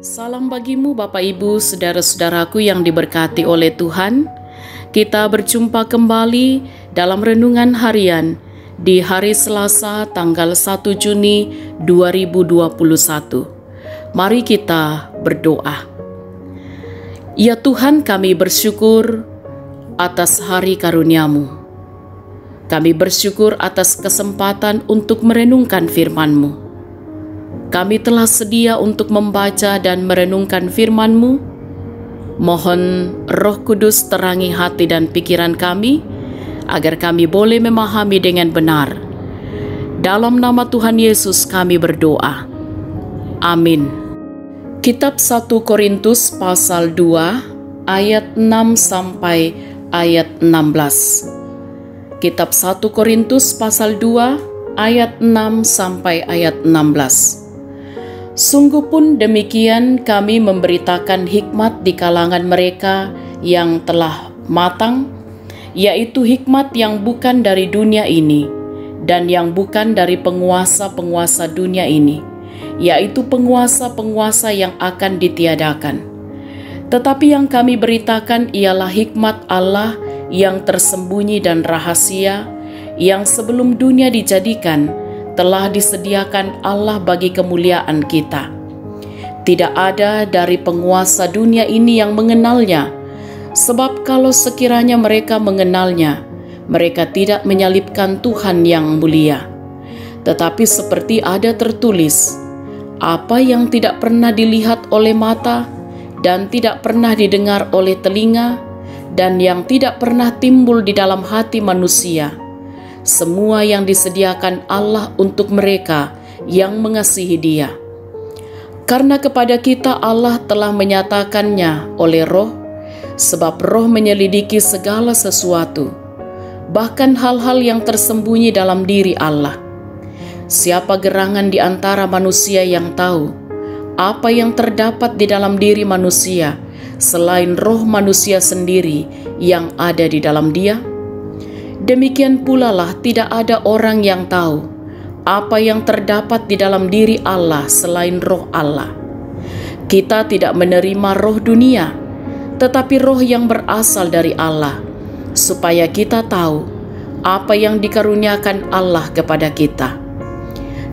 Salam bagimu Bapak Ibu, saudara-saudaraku yang diberkati oleh Tuhan. Kita berjumpa kembali dalam renungan harian di hari Selasa tanggal 1 Juni 2021. Mari kita berdoa. Ya Tuhan, kami bersyukur atas hari karunia-Mu. Kami bersyukur atas kesempatan untuk merenungkan firman-Mu. Kami telah sedia untuk membaca dan merenungkan firman-Mu. Mohon Roh Kudus terangi hati dan pikiran kami, agar kami boleh memahami dengan benar. Dalam nama Tuhan Yesus kami berdoa. Amin. Kitab 1 Korintus pasal 2 ayat 6 sampai ayat 16. Kitab 1 Korintus pasal 2 ayat 6 sampai ayat 16. Sungguh pun demikian kami memberitakan hikmat di kalangan mereka yang telah matang, yaitu hikmat yang bukan dari dunia ini dan yang bukan dari penguasa-penguasa dunia ini, yaitu penguasa-penguasa yang akan ditiadakan. Tetapi yang kami beritakan ialah hikmat Allah yang tersembunyi dan rahasia, yang sebelum dunia dijadikan telah disediakan Allah bagi kemuliaan kita. Tidak ada dari penguasa dunia ini yang mengenalnya, sebab kalau sekiranya mereka mengenalnya, mereka tidak menyalibkan Tuhan yang mulia. Tetapi seperti ada tertulis, apa yang tidak pernah dilihat oleh mata, dan tidak pernah didengar oleh telinga, dan yang tidak pernah timbul di dalam hati manusia, semua yang disediakan Allah untuk mereka yang mengasihi Dia. Karena kepada kita Allah telah menyatakannya oleh Roh, sebab Roh menyelidiki segala sesuatu, bahkan hal-hal yang tersembunyi dalam diri Allah. Siapa gerangan di antara manusia yang tahu apa yang terdapat di dalam diri manusia selain roh manusia sendiri yang ada di dalam dia? Demikian pula lah tidak ada orang yang tahu apa yang terdapat di dalam diri Allah selain roh Allah. Kita tidak menerima roh dunia, tetapi roh yang berasal dari Allah, supaya kita tahu apa yang dikaruniakan Allah kepada kita.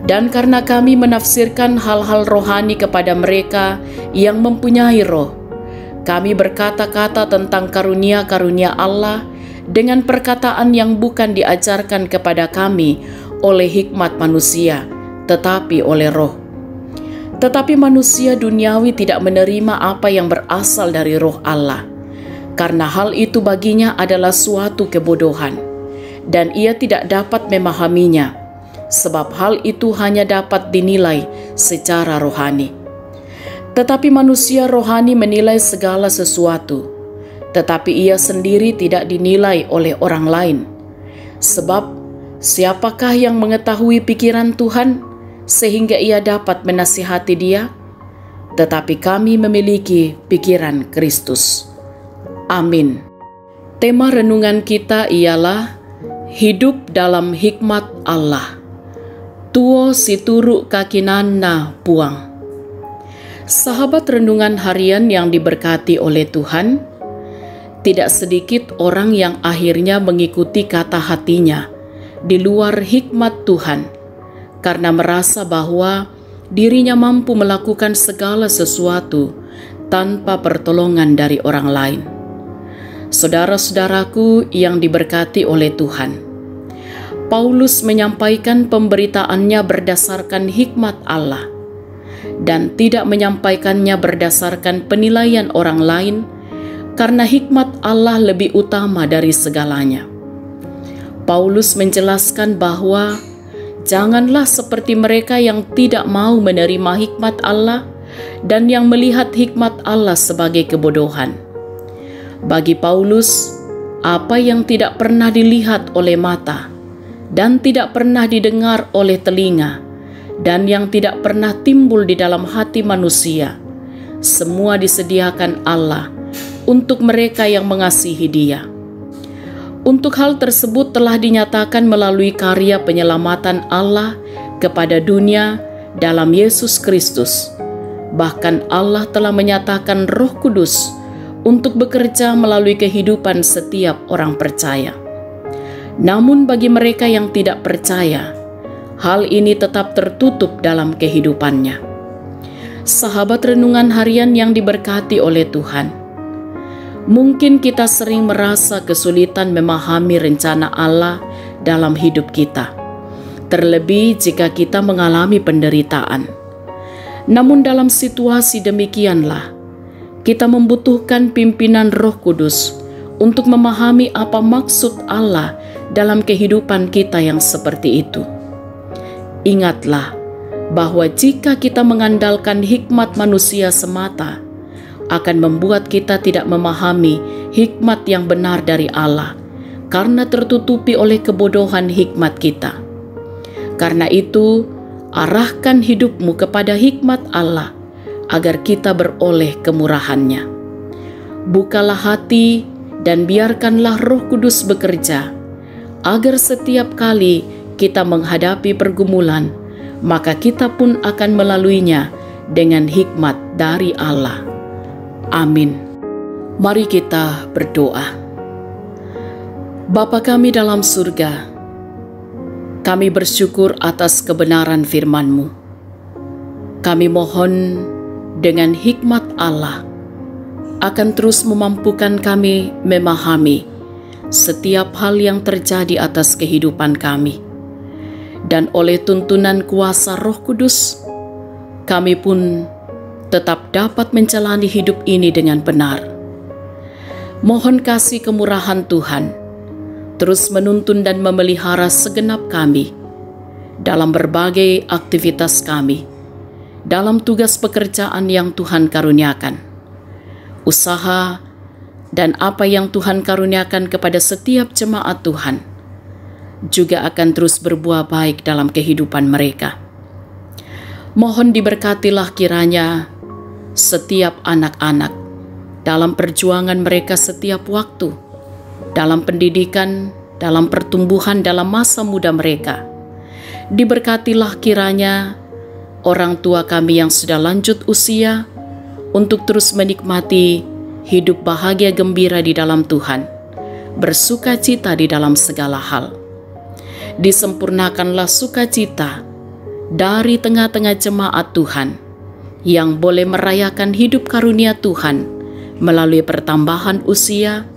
Dan karena kami menafsirkan hal-hal rohani kepada mereka yang mempunyai roh, kami berkata-kata tentang karunia-karunia Allah dengan perkataan yang bukan diajarkan kepada kami oleh hikmat manusia, tetapi oleh roh. Tetapi manusia duniawi tidak menerima apa yang berasal dari roh Allah, karena hal itu baginya adalah suatu kebodohan, dan ia tidak dapat memahaminya, sebab hal itu hanya dapat dinilai secara rohani. Tetapi manusia rohani menilai segala sesuatu, tetapi ia sendiri tidak dinilai oleh orang lain. Sebab siapakah yang mengetahui pikiran Tuhan sehingga ia dapat menasihati Dia? Tetapi kami memiliki pikiran Kristus. Amin. Tema renungan kita ialah hidup dalam hikmat Allah. Tuo situru kakinana puang. Sahabat renungan harian yang diberkati oleh Tuhan, tidak sedikit orang yang akhirnya mengikuti kata hatinya di luar hikmat Tuhan, karena merasa bahwa dirinya mampu melakukan segala sesuatu tanpa pertolongan dari orang lain. Saudara-saudaraku yang diberkati oleh Tuhan, Paulus menyampaikan pemberitaannya berdasarkan hikmat Allah dan tidak menyampaikannya berdasarkan penilaian orang lain, karena hikmat Allah lebih utama dari segalanya. Paulus menjelaskan bahwa janganlah seperti mereka yang tidak mau menerima hikmat Allah dan yang melihat hikmat Allah sebagai kebodohan. Bagi Paulus, apa yang tidak pernah dilihat oleh mata dan tidak pernah didengar oleh telinga dan yang tidak pernah timbul di dalam hati manusia, semua disediakan Allah untuk mereka yang mengasihi Dia. Untuk hal tersebut telah dinyatakan melalui karya penyelamatan Allah kepada dunia dalam Yesus Kristus. Bahkan Allah telah menyatakan Roh Kudus untuk bekerja melalui kehidupan setiap orang percaya. Namun bagi mereka yang tidak percaya, hal ini tetap tertutup dalam kehidupannya. Sahabat renungan harian yang diberkati oleh Tuhan, mungkin kita sering merasa kesulitan memahami rencana Allah dalam hidup kita, terlebih jika kita mengalami penderitaan. Namun dalam situasi demikianlah, kita membutuhkan pimpinan Roh Kudus untuk memahami apa maksud Allah dalam kehidupan kita yang seperti itu. Ingatlah bahwa jika kita mengandalkan hikmat manusia semata, akan membuat kita tidak memahami hikmat yang benar dari Allah, karena tertutupi oleh kebodohan hikmat kita. Karena itu, arahkan hidupmu kepada hikmat Allah, agar kita beroleh kemurahan-Nya. Bukalah hati dan biarkanlah Roh Kudus bekerja, agar setiap kali kita menghadapi pergumulan, maka kita pun akan melaluinya dengan hikmat dari Allah. Amin. Mari kita berdoa. Bapa kami dalam surga, kami bersyukur atas kebenaran firman-Mu. Kami mohon dengan hikmat Allah akan terus memampukan kami memahami setiap hal yang terjadi atas kehidupan kami. Dan oleh tuntunan kuasa Roh Kudus, kami pun tetap dapat menjalani hidup ini dengan benar. Mohon kasih kemurahan Tuhan terus menuntun dan memelihara segenap kami dalam berbagai aktivitas kami, dalam tugas pekerjaan yang Tuhan karuniakan, usaha, dan apa yang Tuhan karuniakan kepada setiap jemaat Tuhan juga akan terus berbuah baik dalam kehidupan mereka. Mohon diberkatilah kiranya setiap anak-anak dalam perjuangan mereka setiap waktu, dalam pendidikan, dalam pertumbuhan dalam masa muda mereka. Diberkatilah kiranya orang tua kami yang sudah lanjut usia untuk terus menikmati hidup bahagia gembira di dalam Tuhan, bersuka cita di dalam segala hal. Disempurnakanlah sukacita dari tengah-tengah jemaat Tuhan yang boleh merayakan hidup karunia Tuhan melalui pertambahan usia,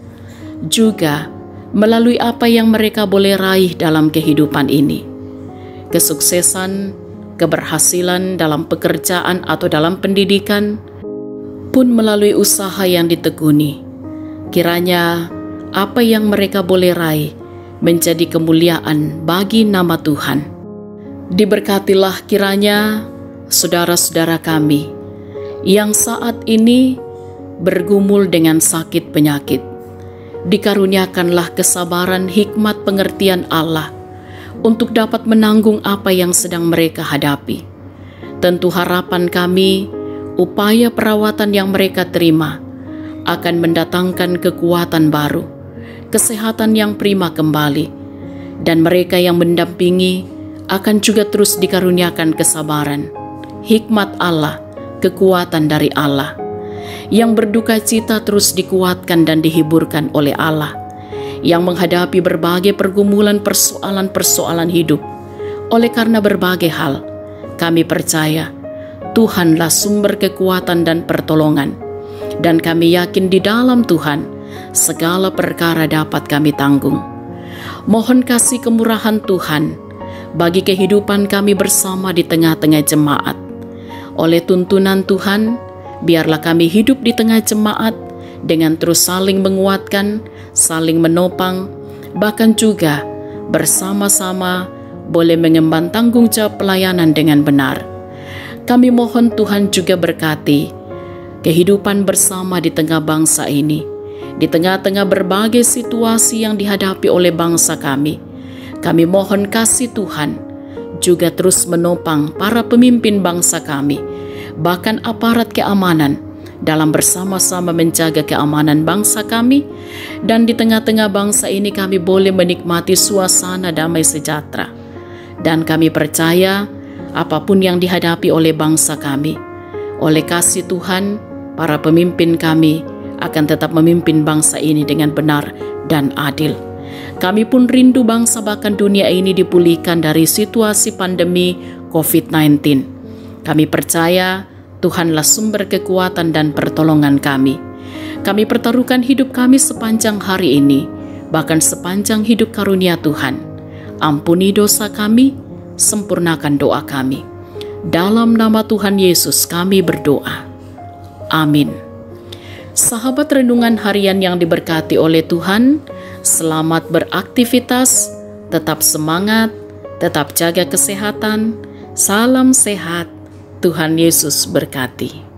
juga melalui apa yang mereka boleh raih dalam kehidupan ini. Kesuksesan, keberhasilan dalam pekerjaan atau dalam pendidikan, pun melalui usaha yang ditekuni. Kiranya apa yang mereka boleh raih menjadi kemuliaan bagi nama Tuhan. Diberkatilah kiranya saudara-saudara kami yang saat ini bergumul dengan sakit penyakit. Dikaruniakanlah kesabaran, hikmat, pengertian Allah untuk dapat menanggung apa yang sedang mereka hadapi. Tentu harapan kami, upaya perawatan yang mereka terima akan mendatangkan kekuatan baru, kesehatan yang prima kembali, dan mereka yang mendampingi akan juga terus dikaruniakan kesabaran, hikmat Allah, kekuatan dari Allah. Yang berduka cita terus dikuatkan dan dihiburkan oleh Allah, yang menghadapi berbagai pergumulan persoalan-persoalan hidup. Oleh karena berbagai hal, kami percaya Tuhanlah sumber kekuatan dan pertolongan, dan kami yakin di dalam Tuhan segala perkara dapat kami tanggung. Mohon kasih kemurahan Tuhan bagi kehidupan kami bersama di tengah-tengah jemaat. Oleh tuntunan Tuhan, biarlah kami hidup di tengah jemaat dengan terus saling menguatkan, saling menopang, bahkan juga bersama-sama boleh mengemban tanggung jawab pelayanan dengan benar. Kami mohon Tuhan juga berkati kehidupan bersama di tengah bangsa ini, di tengah-tengah berbagai situasi yang dihadapi oleh bangsa kami. Kami mohon kasih Tuhan juga terus menopang para pemimpin bangsa kami, bahkan aparat keamanan, dalam bersama-sama menjaga keamanan bangsa kami, dan di tengah-tengah bangsa ini kami boleh menikmati suasana damai sejahtera. Dan kami percaya apapun yang dihadapi oleh bangsa kami, oleh kasih Tuhan, para pemimpin kami akan tetap memimpin bangsa ini dengan benar dan adil. Kami pun rindu bangsa bahkan dunia ini dipulihkan dari situasi pandemi COVID-19. Kami percaya Tuhanlah sumber kekuatan dan pertolongan kami. Kami pertaruhkan hidup kami sepanjang hari ini, bahkan sepanjang hidup karunia Tuhan. Ampuni dosa kami, sempurnakan doa kami. Dalam nama Tuhan Yesus kami berdoa. Amin. Sahabat renungan harian yang diberkati oleh Tuhan, selamat beraktivitas, tetap semangat, tetap jaga kesehatan. Salam sehat, Tuhan Yesus berkati.